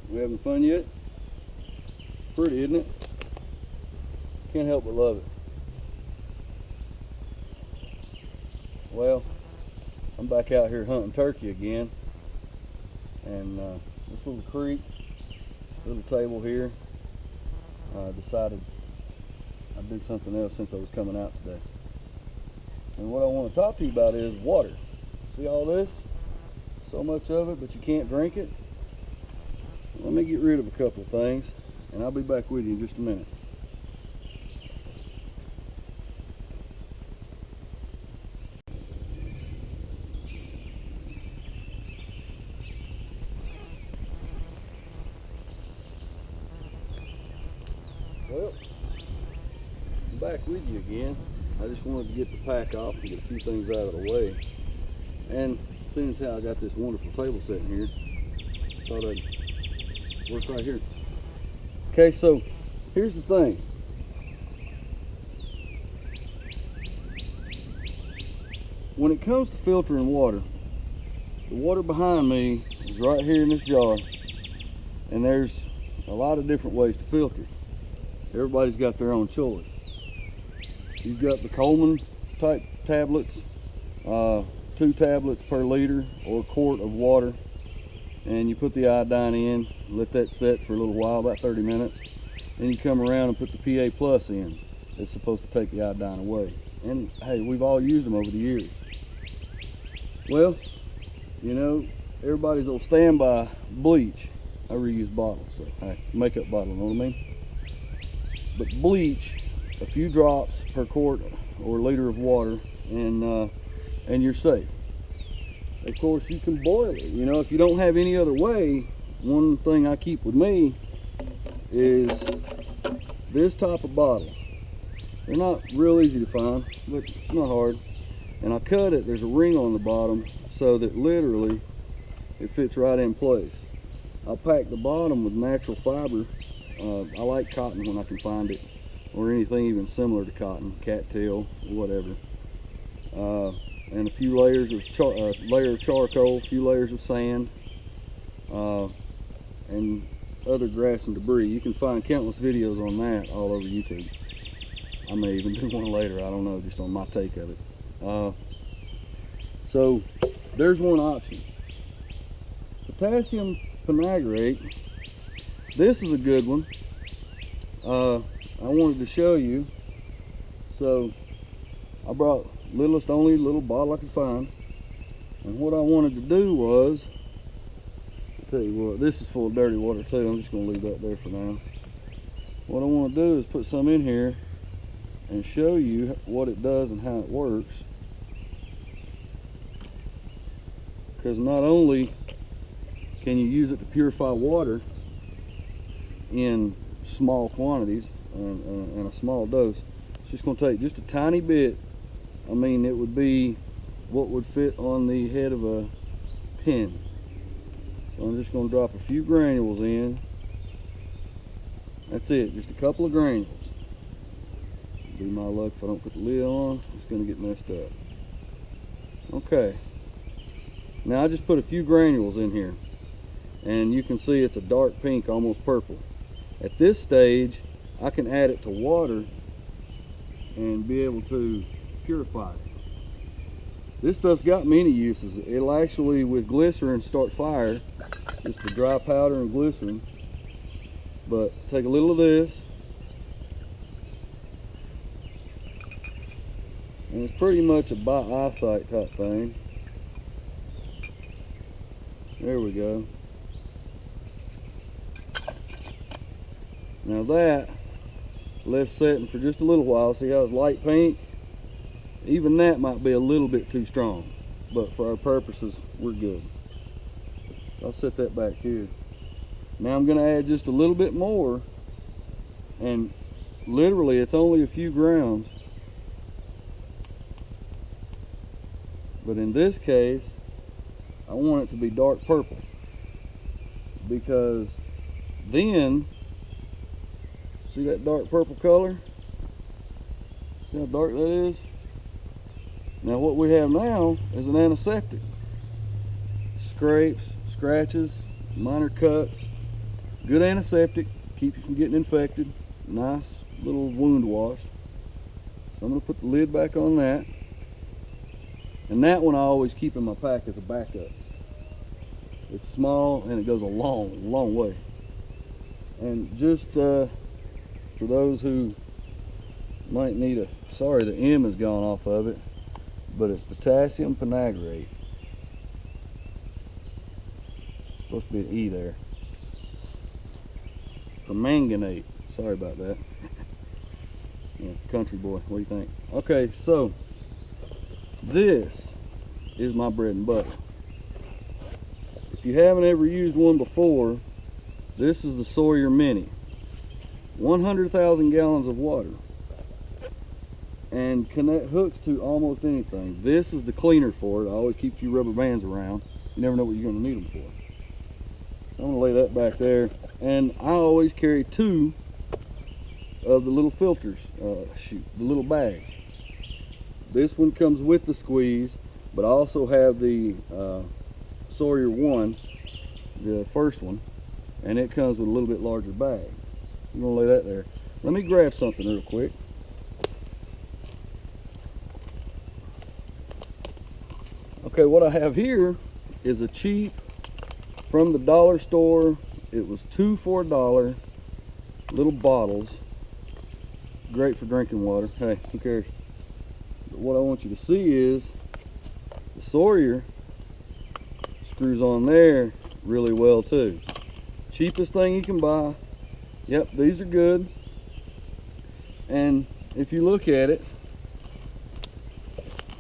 We having fun yet? Pretty, isn't it? Can't help but love it. Well, I'm back out here hunting turkey again, and this little creek, little table here, decided I'd do something else since I was coming out today. And what I want to talk to you about is water. See all this? So much of it, but you can't drink it. Let me get rid of a couple of things, and I'll be back with you in just a minute. Well, I'm back with you again. I just wanted to get the pack off and get a few things out of the way. And seeing as how I got this wonderful table sitting here, I thought I'd work right here. Okay, so here's the thing. When it comes to filtering water, the water behind me is right here in this jar, and there's a lot of different ways to filter. Everybody's got their own choice. You've got the Coleman type tablets, 2 tablets per liter or a quart of water, and you put the iodine in, let that set for a little while, about 30 minutes. Then you come around and put the PA Plus in. It's supposed to take the iodine away. And hey, we've all used them over the years. Well, you know, everybody's on standby bleach. I reuse bottles, so hey, makeup bottle, know what I mean? But bleach, a few drops per quart or liter of water, and you're safe. Of course, you can boil it. You know, if you don't have any other way, one thing I keep with me is this type of bottle. They're not real easy to find, but it's not hard. And I cut it, there's a ring on the bottom so that literally it fits right in place. I'll pack the bottom with natural fiber. I like cotton when I can find it, or anything even similar to cotton, cattail, whatever. And a few layers of layer of charcoal, a few layers of sand, and other grass and debris. You can find countless videos on that all over YouTube. I may even do one later, I don't know, just on my take of it. So there's one option. Potassium permanganate. This is a good one. I wanted to show you. So I brought only little bottle I could find. And what I wanted to do was, I'll tell you what, this is full of dirty water too. I'm just going to leave that there for now. What I want to do is put some in here and show you what it does and how it works. Because not only can you use it to purify water in small quantities and a small dose, it's just going to take just a tiny bit. I mean, it would be what would fit on the head of a pin. So I'm just going to drop a few granules in. That's it, just a couple of granules. Be my luck if I don't put the lid on, it's going to get messed up. Okay, now I just put a few granules in here, and you can see it's a dark pink, almost purple. At this stage, I can add it to water and be able to purify it. This stuff's got many uses. It'll actually, with glycerin, start fire, just the dry powder and glycerin. But take a little of this, and it's pretty much a by eyesight type thing. There we go. Now that left setting for just a little while. See how it's light pink? Even that might be a little bit too strong, but for our purposes, we're good. I'll set that back here. Now I'm going to add just a little bit more, and literally it's only a few grams, but in this case I want it to be dark purple, because then, see that dark purple color? See how dark that is? Now what we have now is an antiseptic. Scrapes, scratches, minor cuts, Good antiseptic, keep you from getting infected. Nice little wound wash. So I'm going to put the lid back on that. And that one I always keep in my pack as a backup. It's small and it goes a long way. And just for those who might need sorry the M has gone off of it, but it's potassium panagrate. Supposed to be an E there. Permanganate. Sorry about that. Yeah, country boy, what do you think? Okay, so this is my bread and butter. If you haven't ever used one before, this is the Sawyer Mini. 100,000 gallons of water. And hooks to almost anything. This is the cleaner for it. I always keep a few rubber bands around. You never know what you're going to need them for. So I'm going to lay that back there. And I always carry 2 of the little filters, the little bags. This one comes with the squeeze, but I also have the Sawyer 1, the first one, and it comes with a little bit larger bag. I'm going to lay that there. Let me grab something real quick. Okay, what I have here is a cheap, from the dollar store, it was 2 for $1, little bottles. Great for drinking water. Hey, who cares? But what I want you to see is the Sawyer screws on there really well too. Cheapest thing you can buy. Yep, these are good. And if you look at it,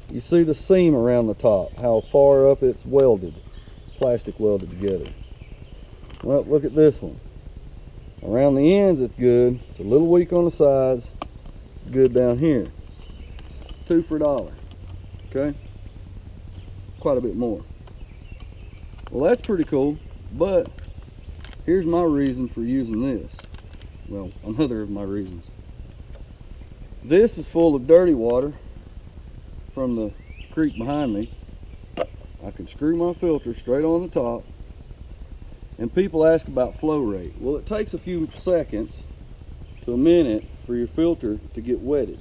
you see the seam around the top, how far up it's welded, plastic welded together. Well, look at this one. Around the ends it's good. It's a little weak on the sides. It's good down here. 2 for $1. Okay? Quite a bit more. Well, that's pretty cool, but here's my reason for using this. Well, another of my reasons. This is full of dirty water from the creek behind me. I can screw my filter straight on the top. And people ask about flow rate. Well, it takes a few seconds to a minute for your filter to get wetted.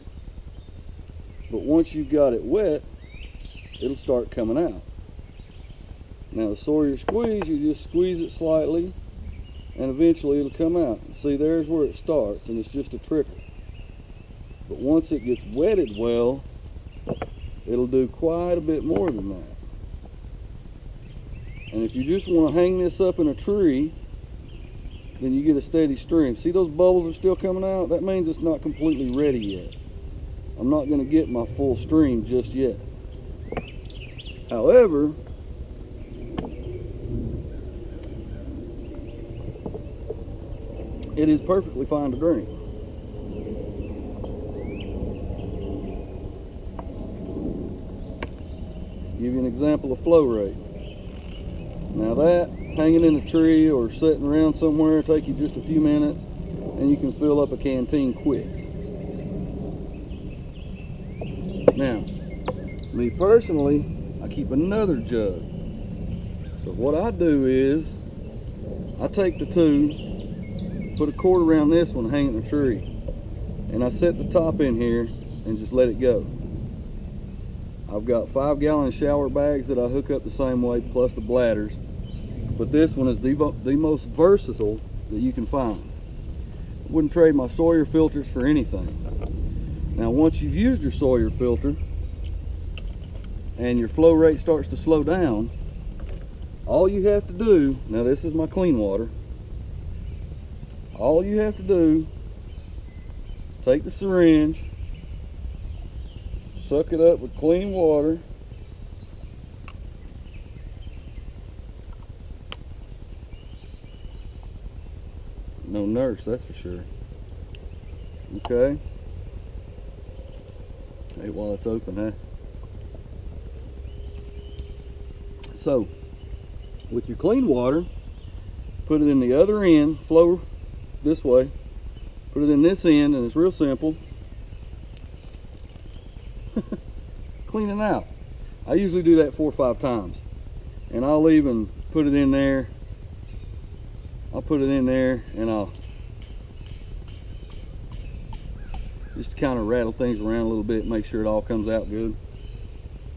But once you've got it wet, it'll start coming out. Now the Sawyer squeeze, you just squeeze it slightly and eventually it'll come out. See, there's where it starts and it's just a trickle. But once it gets wetted well, it'll do quite a bit more than that. And if you just want to hang this up in a tree, then you get a steady stream. See, those bubbles are still coming out? That means it's not completely ready yet. I'm not going to get my full stream just yet. However, it is perfectly fine to drink. Give you an example of flow rate. Now that, hanging in a tree or sitting around somewhere, take you just a few minutes and you can fill up a canteen quick. Now, me personally, I keep another jug. So what I do is, I take the 2, put a cord around this one, hang it in a tree, and I set the top in here and just let it go. I've got 5-gallon shower bags that I hook up the same way, plus the bladders. But this one is the most versatile that you can find. I wouldn't trade my Sawyer filters for anything. Now once you've used your Sawyer filter and your flow rate starts to slow down, all you have to do, now this is my clean water, all you have to do, take the syringe, suck it up with clean water, no nurse, that's for sure. Okay. Hey, while it's open, huh? So, with your clean water, put it in the other end, flow this way, put it in this end, and it's real simple. Clean it out. I usually do that 4 or 5 times, and I'll even put it in there I'll put it in there and I'll just kind of rattle things around a little bit, make sure it all comes out good.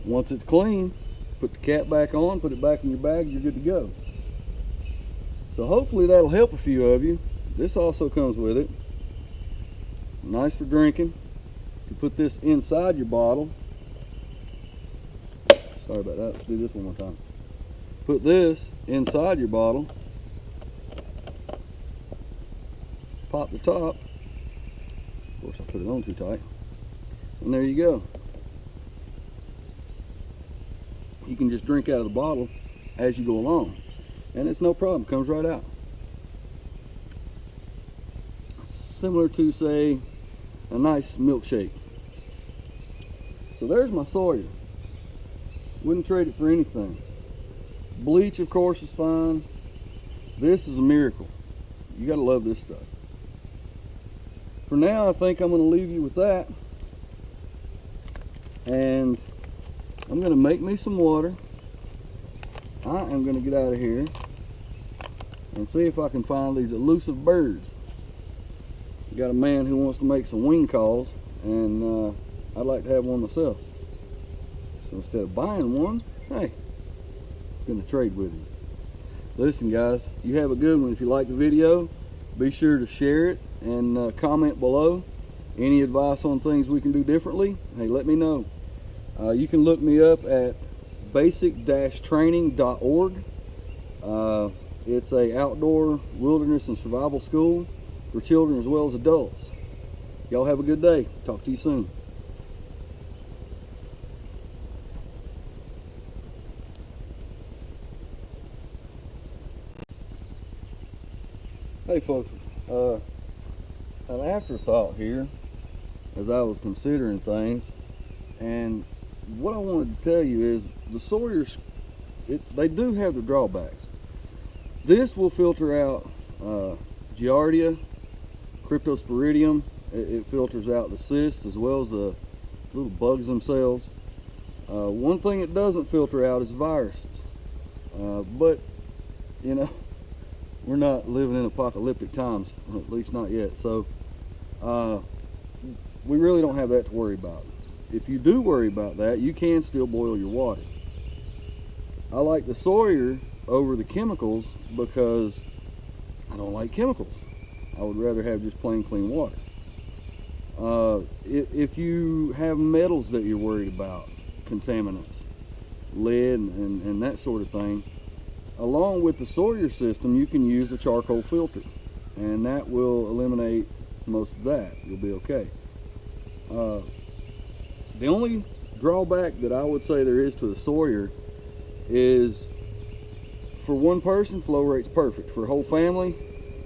Once it's clean, put the cap back on, put it back in your bag, you're good to go. So hopefully that'll help a few of you. This also comes with it. Nice for drinking. You put this inside your bottle. Sorry about that, let's do this one more time. Put this inside your bottle. Pop the top. Of course I put it on too tight. And there you go. You can just drink out of the bottle as you go along. And it's no problem, comes right out. Similar to, say, a nice milkshake. So there's my Sawyer. Wouldn't trade it for anything. Bleach, of course, is fine. This is a miracle. You gotta love this stuff. For now, I think I'm gonna leave you with that. And I'm gonna make me some water. I am gonna get out of here and see if I can find these elusive birds. Got a man who wants to make some wing calls, and I'd like to have one myself. So instead of buying one, hey, I'm gonna trade with you. Listen guys, you have a good one. If you like the video, be sure to share it and comment below. Any advice on things we can do differently, hey, let me know. You can look me up at basic-training.org. It's a outdoor wilderness and survival school for children as well as adults. Y'all have a good day. Talk to you soon. Hey folks, an afterthought here as I was considering things, and what I wanted to tell you is the Sawyers, they do have the drawbacks. This will filter out Giardia, Cryptosporidium. It filters out the cysts as well as the little bugs themselves. One thing it doesn't filter out is viruses. But, you know, we're not living in apocalyptic times, at least not yet. So, we really don't have that to worry about. If you do worry about that, you can still boil your water. I like the Sawyer over the chemicals because I don't like chemicals. I would rather have just plain clean water. If you have metals that you're worried about, contaminants, lead and that sort of thing, along with the Sawyer system, you can use a charcoal filter, and that will eliminate most of that. You'll be okay. The only drawback that I would say there is to the Sawyer is, for one person, flow rate's perfect. For a whole family,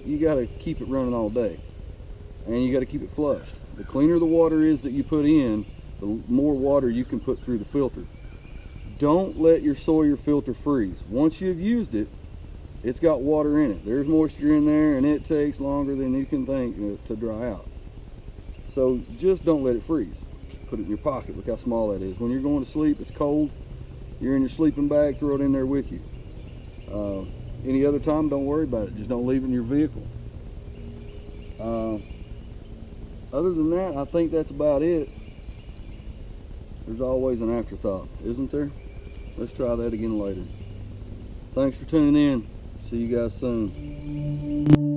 you got to keep it running all day, and you got to keep it flushed. The cleaner the water is that you put in, the more water you can put through the filter. Don't let your Sawyer filter freeze. Once you've used it, it's got water in it. There's moisture in there, and it takes longer than you can think to dry out. So just don't let it freeze. Put it in your pocket. Look how small that is. When you're going to sleep, it's cold. You're in your sleeping bag, throw it in there with you. Any other time, don't worry about it. Just don't leave it in your vehicle. Other than that, I think that's about it. There's always an afterthought, isn't there? Let's try that again later. Thanks for tuning in. See you guys soon.